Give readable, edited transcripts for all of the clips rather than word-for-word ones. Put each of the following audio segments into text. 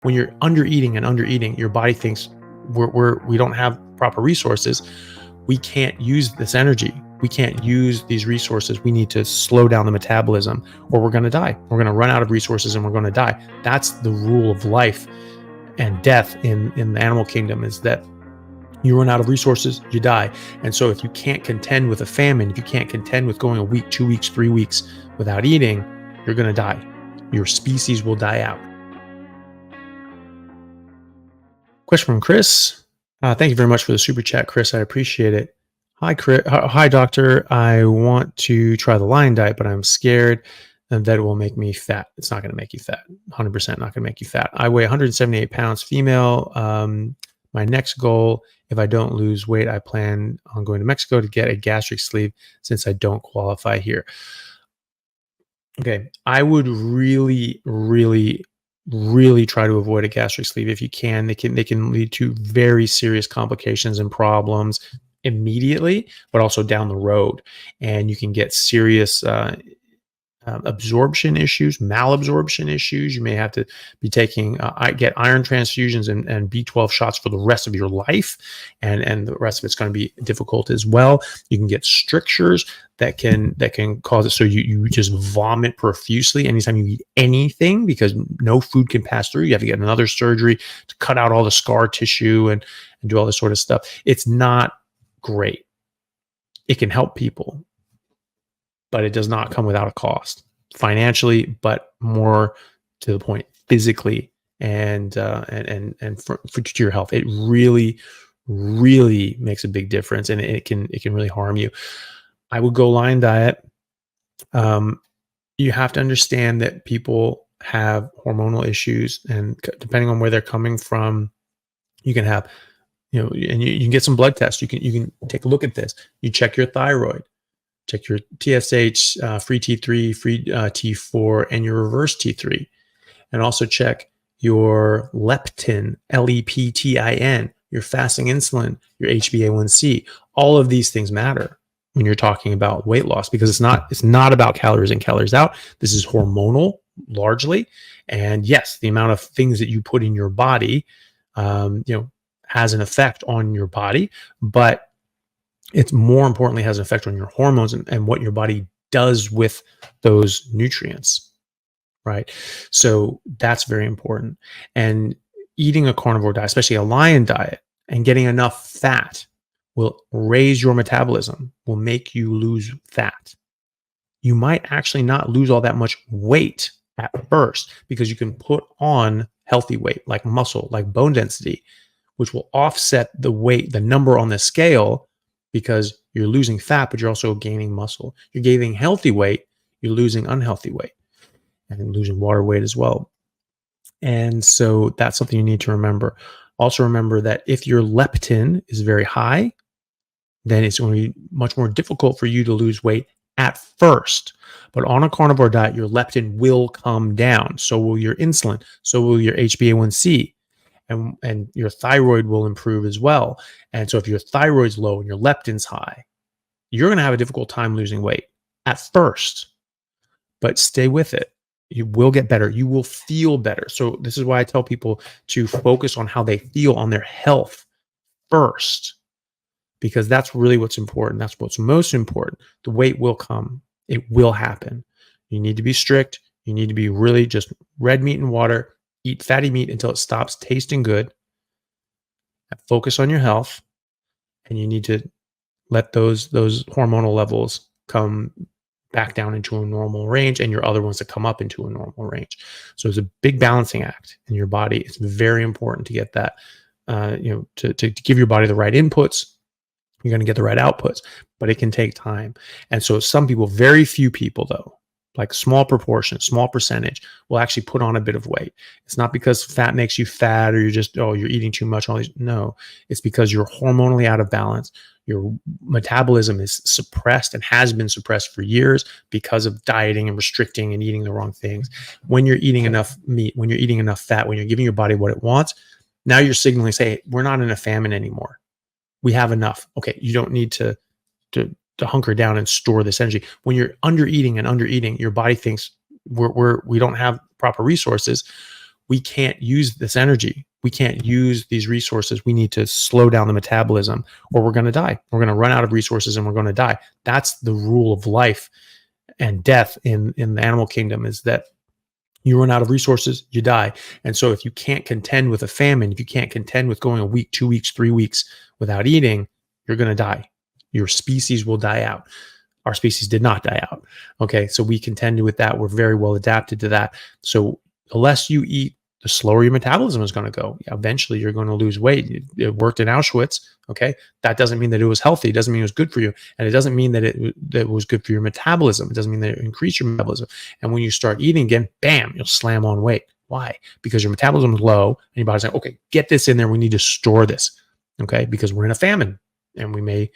When you're undereating and undereating, your body thinks we don't have proper resources. We can't use this energy. We can't use these resources. We need to slow down the metabolism or we're going to die. We're going to run out of resources and we're going to die. That's the rule of life and death in the animal kingdom, is that you run out of resources, you die. And so if you can't contend with a famine, if you can't contend with going a week, 2 weeks, 3 weeks without eating, you're going to die. Your species will die out. Question from Chris. Thank you very much for the super chat, Chris. I appreciate it. Hi, Chris. Hi, doctor. I want to try the lion diet, but I'm scared that it will make me fat. It's not going to make you fat. 100% not going to make you fat. I weigh 178 pounds, female. My next goal, if I don't lose weight, I plan on going to Mexico to get a gastric sleeve since I don't qualify here. Okay, I would really, really, really try to avoid a gastric sleeve if you can. They can lead to very serious complications and problems immediately, but also down the road, and you can get serious absorption issues, malabsorption issues. You may have to be taking get iron transfusions and B12 shots for the rest of your life, and the rest of it's going to be difficult as well. You can get strictures that can cause it so you just vomit profusely anytime you eat anything, because no food can pass through. You have to get another surgery to cut out all the scar tissue and do all this sort of stuff. It's not great. It can help people, but it does not come without a cost financially, but more to the point, physically and for to your health. It really, really makes a big difference, and it can really harm you. I would go lion diet. You have to understand that people have hormonal issues, and depending on where they're coming from, you can have, and you can get some blood tests. You can take a look at this. You check your thyroid. Check your TSH, free T3, free T4, and your reverse T3. And also check your leptin, leptin, your fasting insulin, your HbA1c. All of these things matter when you're talking about weight loss, because it's not about calories in, calories out. This is hormonal largely. And yes, the amount of things that you put in your body, has an effect on your body, but it's more importantly has an effect on your hormones and what your body does with those nutrients, right? So that's very important. And eating a carnivore diet, especially a lion diet, and getting enough fat will raise your metabolism, will make you lose fat. You might actually not lose all that much weight at first, because you can put on healthy weight like muscle, like bone density, which will offset the weight, the number on the scale, because you're losing fat, but you're also gaining muscle. You're gaining healthy weight, you're losing unhealthy weight, and losing water weight as well. And so that's something you need to remember. Also remember that if your leptin is very high, then it's going to be much more difficult for you to lose weight at first. But on a carnivore diet, your leptin will come down. So will your insulin. So will your HbA1c. And your thyroid will improve as well. And so if your thyroid's low and your leptin's high, you're going to have a difficult time losing weight at first, but stay with it. You will get better. You will feel better. So this is why I tell people to focus on how they feel, on their health first, because that's really what's important. That's what's most important. The weight will come. It will happen. You need to be strict. You need to be really just red meat and water. Eat fatty meat until it stops tasting good. Focus on your health, and you need to let those hormonal levels come back down into a normal range, and your other ones to come up into a normal range. So it's a big balancing act in your body. It's very important to get that, to give your body the right inputs. You're going to get the right outputs, but it can take time. And so some people, very few people though, like small proportion, small percentage, will actually put on a bit of weight. It's not because fat makes you fat, or you're just, you're eating too much. All these, no, it's because you're hormonally out of balance. Your metabolism is suppressed and has been suppressed for years because of dieting and restricting and eating the wrong things. When you're eating enough meat, when you're eating enough fat, when you're giving your body what it wants, now you're signaling, say, hey, we're not in a famine anymore. We have enough. Okay, you don't need to hunker down and store this energy. When you're undereating and undereating, your body thinks we don't have proper resources. we can't use this energy. We can't use these resources. We need to slow down the metabolism or we're going to die. We're going to run out of resources and we're going to die. That's the rule of life and death in the animal kingdom, is that you run out of resources, you die. And so if you can't contend with a famine, if you can't contend with going a week, 2 weeks, 3 weeks without eating, you're going to die. Your species will die out. Our species did not die out. Okay. So we contended with that. We're very well adapted to that. So the less you eat, the slower your metabolism is going to go. Eventually you're going to lose weight. It worked in Auschwitz. Okay. That doesn't mean that it was healthy. It doesn't mean it was good for you. And it doesn't mean that it was good for your metabolism. It doesn't mean that it increased your metabolism. And when you start eating again, bam, you'll slam on weight. Why? Because your metabolism is low and your body's like, okay, get this in there. We need to store this. Okay. Because we're in a famine and we may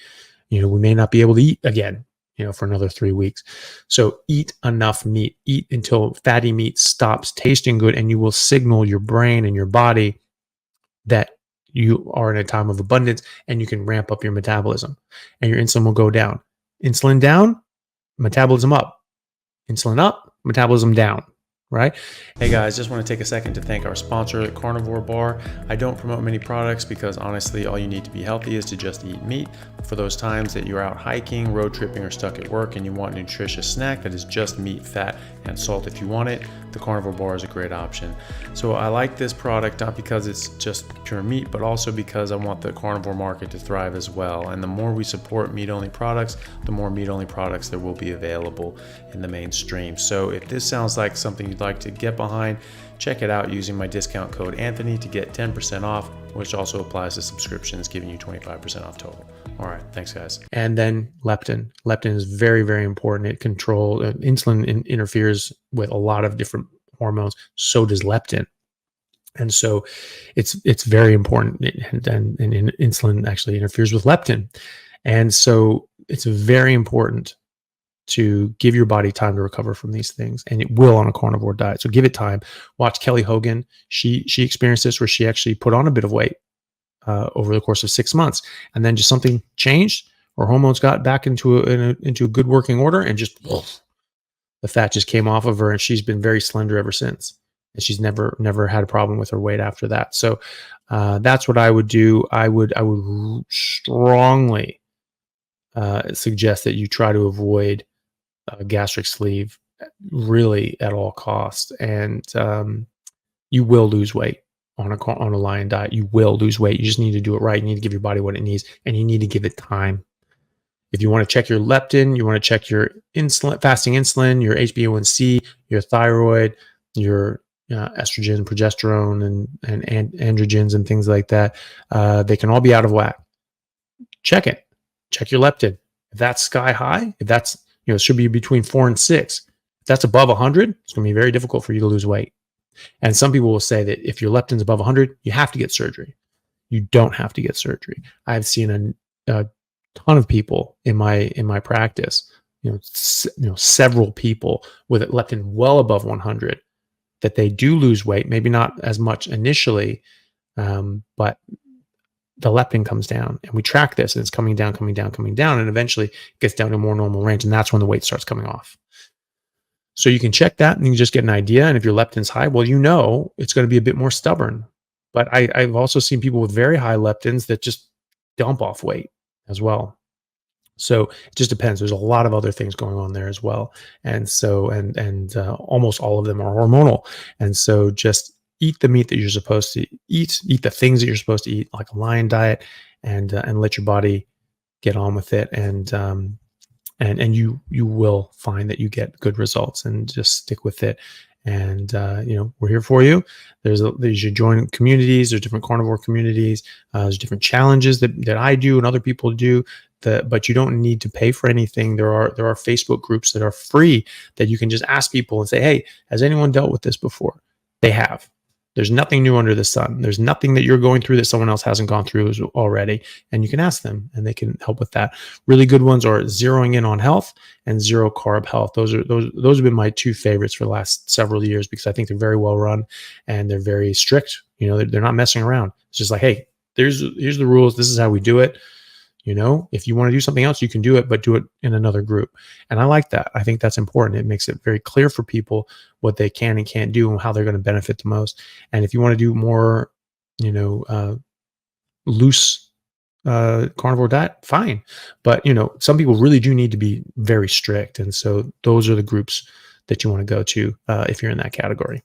not be able to eat again, for another 3 weeks. So eat enough meat, eat until fatty meat stops tasting good, and you will signal your brain and your body that you are in a time of abundance and you can ramp up your metabolism and your insulin will go down. Insulin down, metabolism up. Insulin up, metabolism down. Right? Hey guys, just want to take a second to thank our sponsor, Carnivore Bar. I don't promote many products because honestly, all you need to be healthy is to just eat meat. For those times that you're out hiking, road tripping, or stuck at work and you want a nutritious snack that is just meat, fat, and salt if you want it, the Carnivore Bar is a great option. So I like this product not because it's just pure meat, but also because I want the carnivore market to thrive as well. And the more we support meat-only products, the more meat-only products there will be available in the mainstream. So if this sounds like something you'd like to get behind, check it out using my discount code Anthony to get 10% off, which also applies to subscriptions, giving you 25% off total. All right, thanks guys. And then leptin. Leptin is very, very important. It controls insulin interferes with a lot of different hormones. So does leptin. And so it's very important. And insulin actually interferes with leptin. And so it's very important to give your body time to recover from these things, and it will on a carnivore diet. So give it time. Watch Kelly Hogan. She experienced this where she actually put on a bit of weight over the course of 6 months, and then just something changed. Her hormones got back into a good working order, and just the fat just came off of her, and she's been very slender ever since. And she's never had a problem with her weight after that. So that's what I would do. I would strongly suggest that you try to avoid gastric sleeve really at all costs, and you will lose weight on a lion diet. You will lose weight. You just need to do it right. You need to give your body what it needs, and you need to give it time. If you want to check your leptin, you want to check your insulin, fasting insulin, your HbA1c, your thyroid, your estrogen, progesterone, and androgens and things like that. They can all be out of whack. Check it. Check your leptin. If that's sky high, if that's it should be between 4 and 6. If that's above 100, it's going to be very difficult for you to lose weight. And some people will say that if your leptin's above 100, you have to get surgery. You don't have to get surgery. I've seen a ton of people in my practice, several people with a leptin well above 100, that they do lose weight, maybe not as much initially, but the leptin comes down, and we track this, and it's coming down, and eventually it gets down to a more normal range, and that's when the weight starts coming off. So you can check that, and you can just get an idea. And if your leptin's high, well, it's going to be a bit more stubborn. But I've also seen people with very high leptins that just dump off weight as well. So it just depends. There's a lot of other things going on there as well, and so almost all of them are hormonal. And so just eat the meat that you're supposed to eat the things that you're supposed to eat, like a lion diet, and let your body get on with it. And you will find that you get good results, and just stick with it. And we're here for you. You should join communities. There's different carnivore communities. There's different challenges that I do and other people do. But you don't need to pay for anything. There are Facebook groups that are free that you can just ask people and say, hey, has anyone dealt with this before? They have. There's nothing new under the sun. There's nothing that you're going through that someone else hasn't gone through already. And you can ask them, and they can help with that. Really good ones are Zeroing In on Health and Zero Carb Health. Those have been my two favorites for the last several years, because I think they're very well run and they're very strict. They're not messing around. It's just like, hey, here's the rules. This is how we do it. If you want to do something else, you can do it, but do it in another group. And I like that. I think that's important. It makes it very clear for people what they can and can't do and how they're going to benefit the most. And if you want to do more, you know, loose carnivore diet, fine. But some people really do need to be very strict, and so those are the groups that you want to go to if you're in that category.